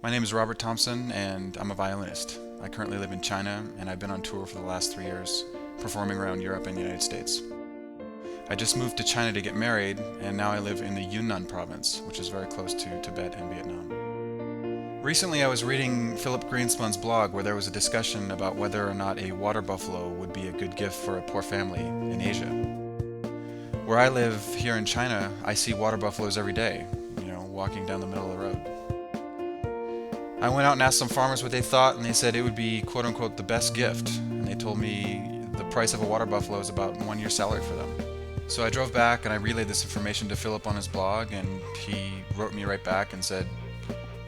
My name is Robert Thompson, and I'm a violinist. I currently live in China, and I've been on tour for the last 3 years, performing around Europe and the United States. I just moved to China to get married, and now I live in the Yunnan province, which is very close to Tibet and Vietnam. Recently, I was reading Philip Greenspun's blog where there was a discussion about whether or not a water buffalo would be a good gift for a poor family in Asia. Where I live here in China, I see water buffaloes every day, walking down the middle of the road. I went out and asked some farmers what they thought, and they said it would be quote-unquote the best gift. And they told me the price of a water buffalo is about 1 year's salary for them. So I drove back and I relayed this information to Philip on his blog, and he wrote me right back and said,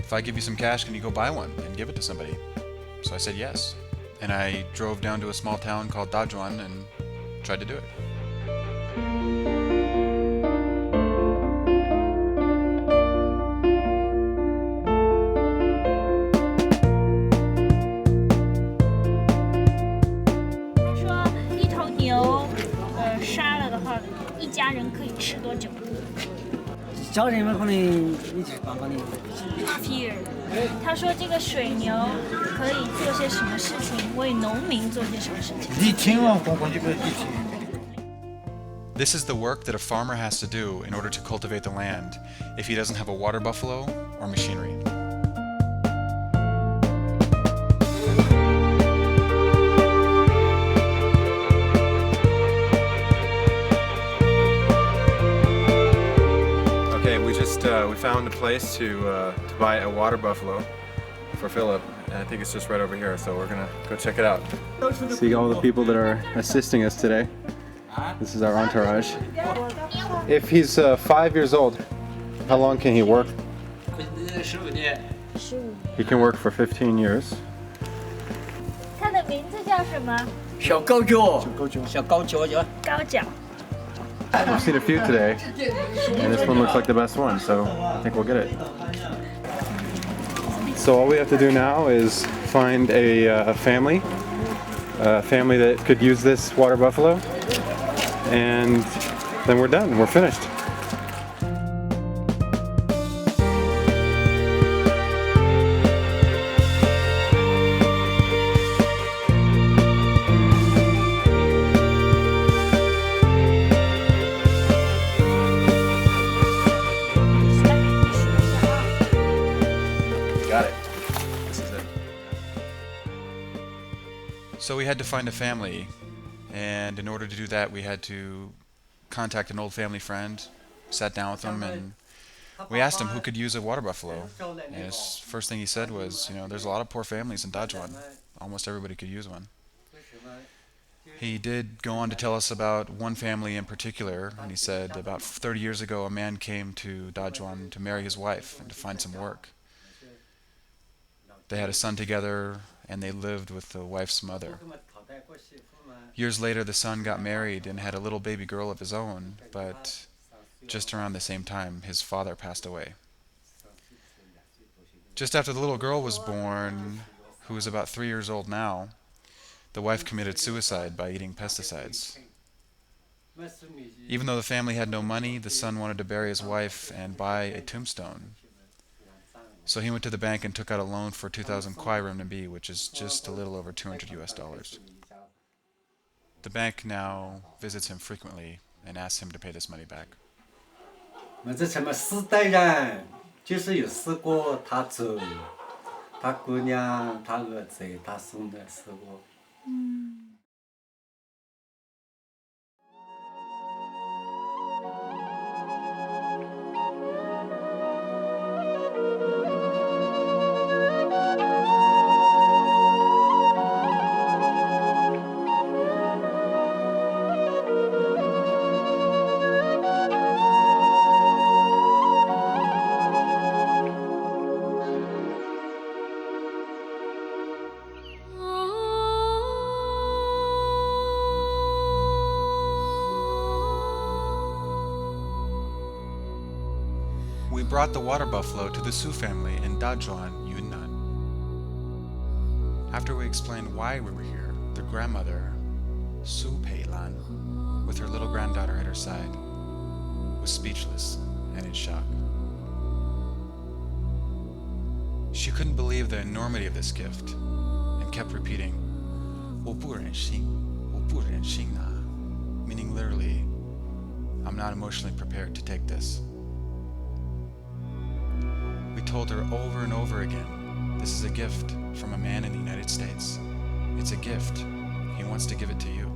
if I give you some cash, can you go buy one and give it to somebody? So I said yes. And I drove down to a small town called Dazhuan and tried to do it. Half year. 他说这个水牛可以做些什么事情，为农民做些什么事情。This is the work that a farmer has to do in order to cultivate the land if he doesn't have a water buffalo or machinery. We found a place to buy a water buffalo for Philip, and I think it's just right over here, so we're gonna go check it out. See all the people that are assisting us today. This is our entourage. If he's 5 years old, how long can he work? He can work for 15 years. 它的名字叫什么？小高脚。高脚。 We've seen a few today, and this one looks like the best one, so I think we'll get it. So all we have to do now is find a family that could use this water buffalo, and then we're done, we're finished. Got it. This is it. So we had to find a family, and in order to do that we had to contact an old family friend, sat down with him, and we asked him who could use a water buffalo. And his first thing he said was, there's a lot of poor families in Dazhuan. Almost everybody could use one. He did go on to tell us about one family in particular, and he said about 30 years ago a man came to Dazhuan to marry his wife and to find some work. They had a son together, and they lived with the wife's mother. Years later, the son got married and had a little baby girl of his own, but just around the same time, his father passed away. Just after the little girl was born, who is about 3 years old now, the wife committed suicide by eating pesticides. Even though the family had no money, the son wanted to bury his wife and buy a tombstone. So he went to the bank and took out a loan for 2,000 kwai renminbi, which is just a little over $200. The bank now visits him frequently and asks him to pay this money back. 这什么4代人，就是有试过他走，他姑娘，他儿子，他孙子试过。We brought the water buffalo to the Su family in Dazhuan, Yunnan. After we explained why we were here, the grandmother, Su Peilan, with her little granddaughter at her side, was speechless and in shock. 我们这次来是为了要看这个水牛，看看它的身体状况，看看它的身体状况是怎么样，然后我们再决定要不要给它买一个water buffalo。 This She couldn't believe the enormity of this gift and kept repeating, 我不忍心,我不忍心啊, meaning literally, I'm not emotionally prepared to take this. We told her over and over again, this is a gift from a man in the United States. It's a gift. He wants to give it to you.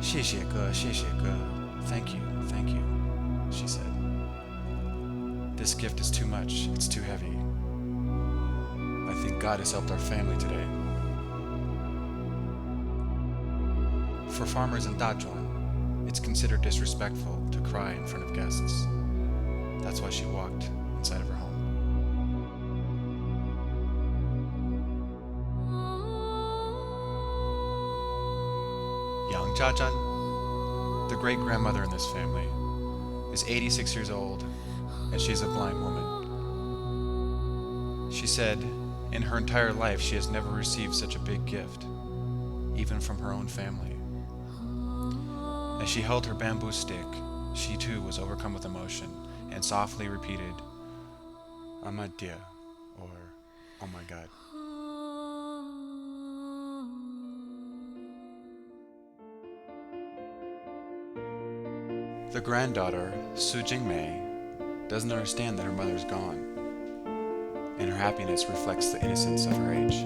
谢谢哥,谢谢哥. Thank you, she said. This gift is too much, it's too heavy. I think God has helped our family today. For farmers in Dazhuan, it's considered disrespectful to cry in front of guests. That's why she walked inside of her home. Yang Jiazhan, the great-grandmother in this family, is 86 years old, and she's a blind woman. She said, in her entire life, she has never received such a big gift, even from her own family. As she held her bamboo stick, she too was overcome with emotion and softly repeated, Amadia, or oh my God. The granddaughter, Su Jingmei, doesn't understand that her mother's gone, and her happiness reflects the innocence of her age.